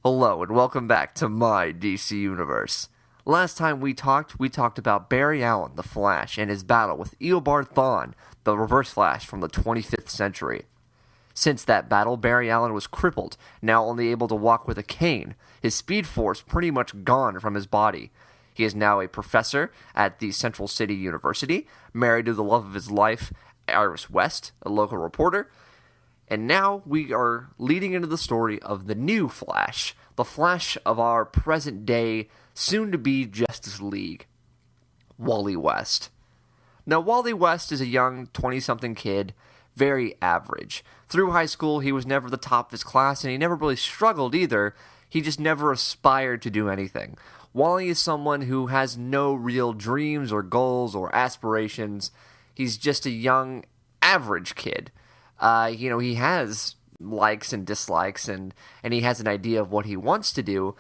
Hello and welcome back to my DC Universe. Last time we talked about Barry Allen, the Flash, and his battle with Eobard Thawne, the Reverse Flash from the 25th century. Since that battle, Barry Allen was crippled, now only able to walk with a cane, his speed force pretty much gone from his body. He is now a professor at the Central City University, married to the love of his life, Iris West, a local reporter. And now we are leading into the story of the new Flash, the Flash of our present day, soon-to-be Justice League, Wally West. Now, Wally West is a young 20-something kid, very average. Through high school, he was never the top of his class, and he never really struggled either. He just never aspired to do anything. Wally is someone who has no real dreams or goals or aspirations. He's just a young, average kid. He has likes and dislikes, and he has an idea of what he wants to do,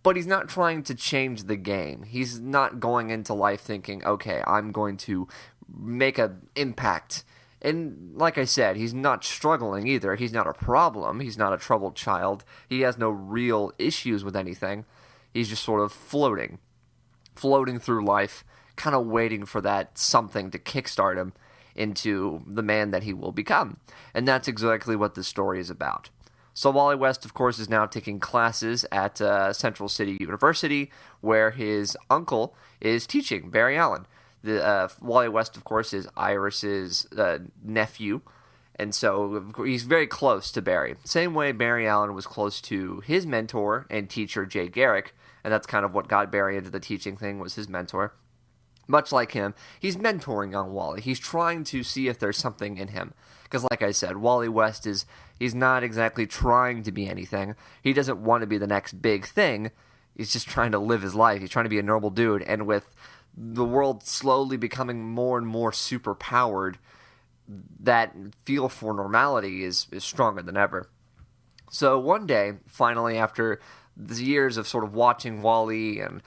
but he's not trying to change the game. He's not going into life thinking, okay, I'm going to make an impact. And like I said, he's not struggling either. He's not a problem. He's not a troubled child. He has no real issues with anything. He's just sort of floating through life, kind of waiting for that something to kickstart him into the man that he will become. And that's exactly what this story is about. So Wally West, of course, is now taking classes at Central City University, where his uncle is teaching, Barry Allen. Wally West, of course, is Iris's nephew, and so he's very close to Barry. Same way Barry Allen was close to his mentor and teacher, Jay Garrick, and that's kind of what got Barry into the teaching thing, was his mentor. Much like him, he's mentoring young Wally. He's trying to see if there's something in him. Because like I said, Wally West he's not exactly trying to be anything. He doesn't want to be the next big thing. He's just trying to live his life. He's trying to be a normal dude. And with the world slowly becoming more and more super-powered, that feel for normality is stronger than ever. So one day, finally, after the years of sort of watching Wally and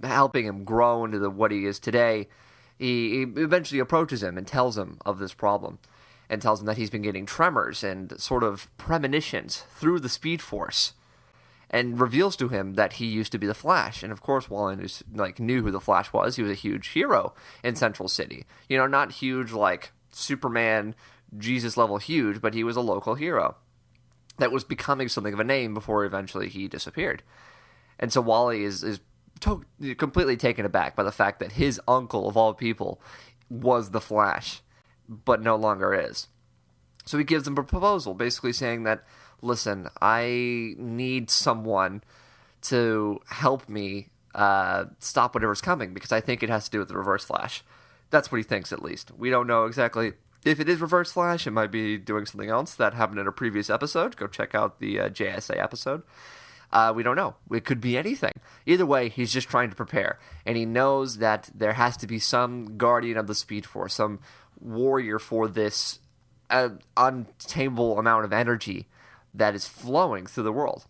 helping him grow into what he is today, he eventually approaches him and tells him of this problem, and tells him that he's been getting tremors and sort of premonitions through the Speed Force, and reveals to him that he used to be the Flash. And of course, Wally knew who the Flash was. He was a huge hero in Central City. Not huge like Superman, Jesus-level huge, but he was a local hero that was becoming something of a name before eventually he disappeared. And so Wally is completely taken aback by the fact that his uncle, of all people, was the Flash, but no longer is. So he gives him a proposal, basically saying that, listen, I need someone to help me stop whatever's coming, because I think it has to do with the Reverse Flash. That's what he thinks, at least. We don't know exactly if it is Reverse Flash. It might be doing something else that happened in a previous episode. Go check out the JSA episode. We don't know. It could be anything. Either way, he's just trying to prepare. And he knows that there has to be some guardian of the Speed Force, some warrior for this untamable amount of energy that is flowing through the world.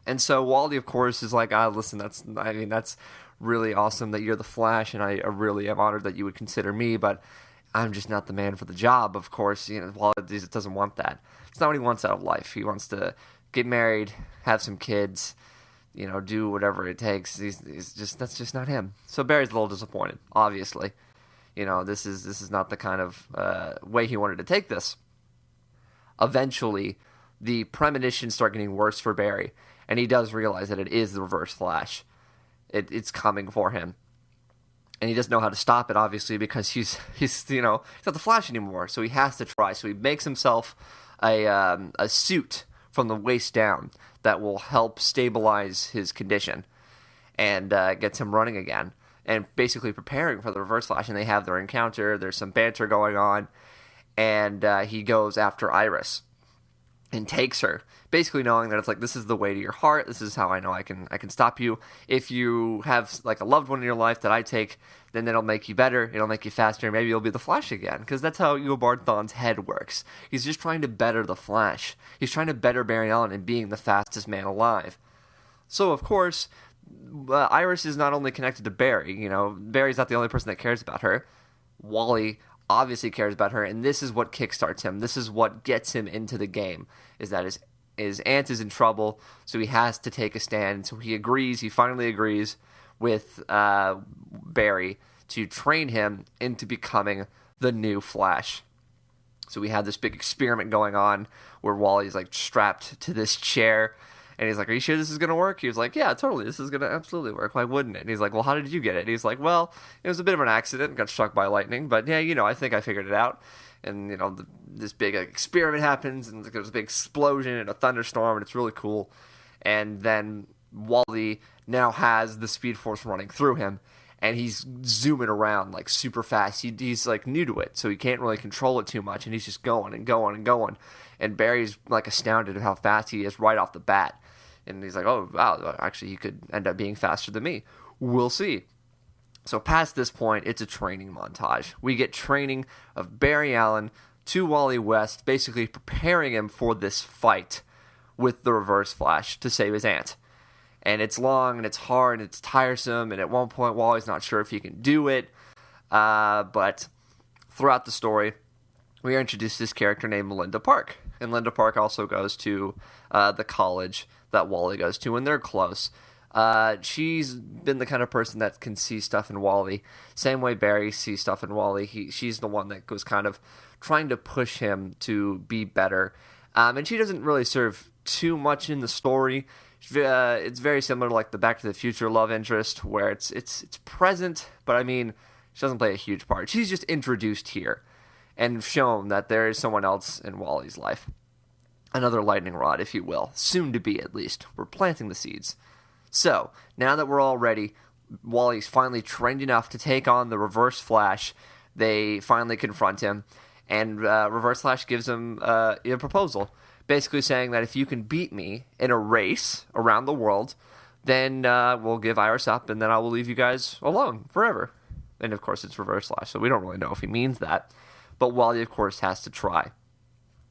And so Wally, of course, is like, listen, that's really awesome that you're the Flash, and I really am honored that you would consider me, but I'm just not the man for the job, of course. Wally doesn't want that. It's not what he wants out of life. He wants to get married, have some kids, do whatever it takes. That's just not him. So Barry's a little disappointed, obviously. This is not the kind of way he wanted to take this. Eventually, the premonitions start getting worse for Barry, and he does realize that it is the Reverse Flash. It's coming for him. And he doesn't know how to stop it, obviously, because he's not the Flash anymore. So he has to try. So he makes himself a suit from the waist down that will help stabilize his condition and gets him running again, and basically preparing for the Reverse Flash. And they have their encounter. There's some banter going on, and he goes after Iris and takes her, basically knowing that it's like, this is the way to your heart. This is how I know I can stop you. If you have like a loved one in your life that I take, then it'll make you better. It'll make you faster. Maybe you'll be the Flash again, because that's how Eobard Thawne's head works. He's just trying to better the Flash. He's trying to better Barry Allen in being the fastest man alive. So of course, Iris is not only connected to Barry. Barry's not the only person that cares about her. Wally obviously cares about her, and this is what kickstarts him. This is what gets him into the game, is that his his aunt is in trouble, so he has to take a stand. So he finally agrees with Barry to train him into becoming the new Flash. So we had this big experiment going on where Wally's like strapped to this chair, and he's like, "Are you sure this is gonna work?" He was like, "Yeah, totally. This is gonna absolutely work. Why wouldn't it?" And he's like, "Well, how did you get it?" And he's like, "Well, it was a bit of an accident. Got struck by lightning, but yeah, I think I figured it out." And this big experiment happens, and there's a big explosion and a thunderstorm, and it's really cool. And then Wally now has the Speed Force running through him, and he's zooming around like super fast. He's like new to it, so he can't really control it too much, and he's just going and going and going. And Barry's like astounded at how fast he is right off the bat. And he's like, "Oh, wow, actually, he could end up being faster than me. We'll see." So past this point, it's a training montage. We get training of Barry Allen to Wally West, basically preparing him for this fight with the Reverse Flash to save his aunt. And it's long, and it's hard, and it's tiresome, and at one point, Wally's not sure if he can do it. But throughout the story, we are introduced to this character named Linda Park. And Linda Park also goes to the college that Wally goes to, and they're close. She's been the kind of person that can see stuff in Wally. Same way Barry sees stuff in Wally. She's the one that was kind of trying to push him to be better. And she doesn't really serve too much in the story. It's very similar to like the Back to the Future love interest, where it's present, but I mean, she doesn't play a huge part. She's just introduced here and shown that there is someone else in Wally's life. Another lightning rod, if you will. Soon to be, at least. We're planting the seeds. So, now that we're all ready, Wally's finally trained enough to take on the Reverse Flash. They finally confront him, and Reverse Flash gives him a proposal, basically saying that if you can beat me in a race around the world, then we'll give Iris up, and then I will leave you guys alone forever. And of course, it's Reverse Flash, so we don't really know if he means that. But Wally, of course, has to try.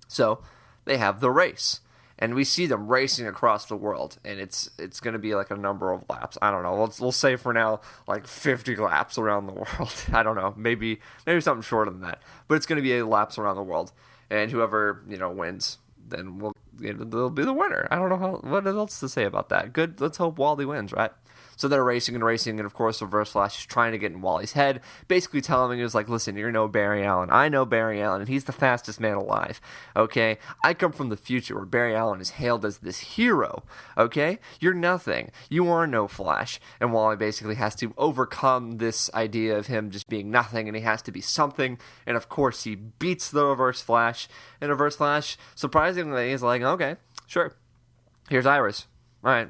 So, they have the race. And we see them racing across the world, and it's going to be like a number of laps. I don't know. We'll say for now like 50 laps around the world. I don't know. Maybe something shorter than that. But it's going to be laps around the world, and whoever wins, then they'll be the winner. I don't know what else to say about that. Good. Let's hope Wally wins, right? So they're racing, and of course, Reverse Flash is trying to get in Wally's head, basically telling him, he was like, "Listen, you're no Barry Allen. I know Barry Allen, and he's the fastest man alive, okay? I come from the future where Barry Allen is hailed as this hero, okay? You're nothing. You are no Flash." And Wally basically has to overcome this idea of him just being nothing, and he has to be something, and of course, he beats the Reverse Flash, and Reverse Flash, surprisingly, is like, "Okay, sure. Here's Iris. All right.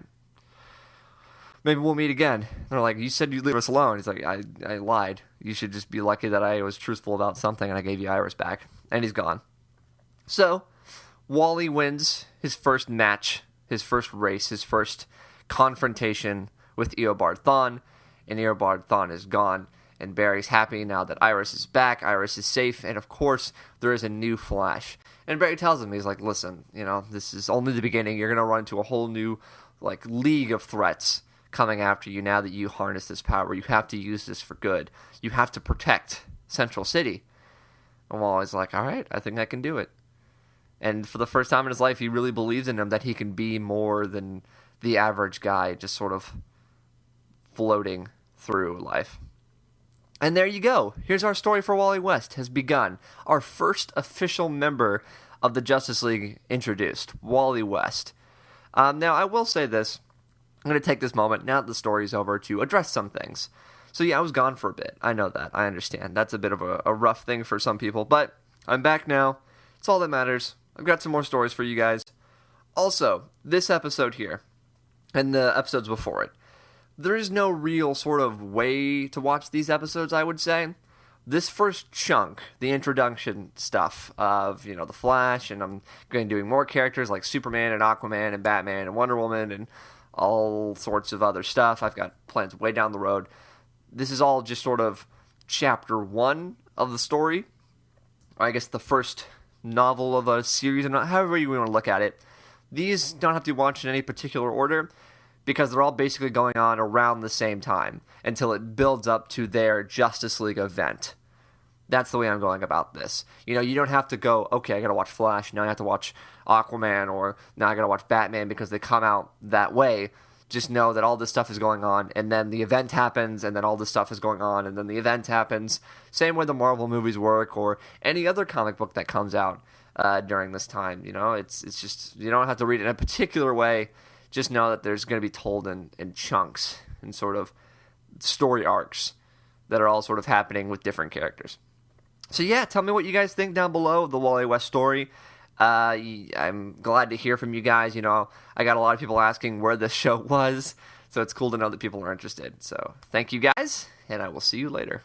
Maybe we'll meet again." They're like, "You said you'd leave us alone." He's like, I lied. You should just be lucky that I was truthful about something and I gave you Iris back." And he's gone. So, Wally wins his first match, his first race, his first confrontation with Eobard Thawne. And Eobard Thawne is gone. And Barry's happy now that Iris is back, Iris is safe, and of course, there is a new Flash. And Barry tells him, he's like, "Listen, this is only the beginning. You're going to run into a whole new, league of threats coming after you now that you harness this power. You have to use this for good. You have to protect Central City." And Wally's like, "All right, I think I can do it." And for the first time in his life, he really believes in him that he can be more than the average guy, just sort of floating through life. And there you go. Here's our story for Wally West has begun. Our first official member of the Justice League introduced, Wally West. Now, I will say this. I'm going to take this moment, now that the story's over, to address some things. So yeah, I was gone for a bit. I know that. I understand. That's a bit of a rough thing for some people, but I'm back now. It's all that matters. I've got some more stories for you guys. Also, this episode here, and the episodes before it, there is no real sort of way to watch these episodes, I would say. This first chunk, the introduction stuff of, the Flash, and I'm going to be doing more characters like Superman and Aquaman and Batman and Wonder Woman and all sorts of other stuff. I've got plans way down the road. This is all just sort of chapter 1 of the story. Or I guess the first novel of a series, and however you want to look at it. These don't have to be watched in any particular order, because they're all basically going on around the same time until it builds up to their Justice League event. That's the way I'm going about this. You don't have to go, okay, I gotta watch Flash, now I have to watch Aquaman, or now I gotta watch Batman because they come out that way. Just know that all this stuff is going on, and then the event happens, and then all this stuff is going on, and then the event happens. Same way the Marvel movies work, or any other comic book that comes out during this time. It's just, you don't have to read it in a particular way. Just know that there's going to be told in chunks and sort of story arcs that are all sort of happening with different characters. So yeah, tell me what you guys think down below of the Wally West story. I'm glad to hear from you guys. I got a lot of people asking where this show was, so it's cool to know that people are interested. So thank you guys, and I will see you later.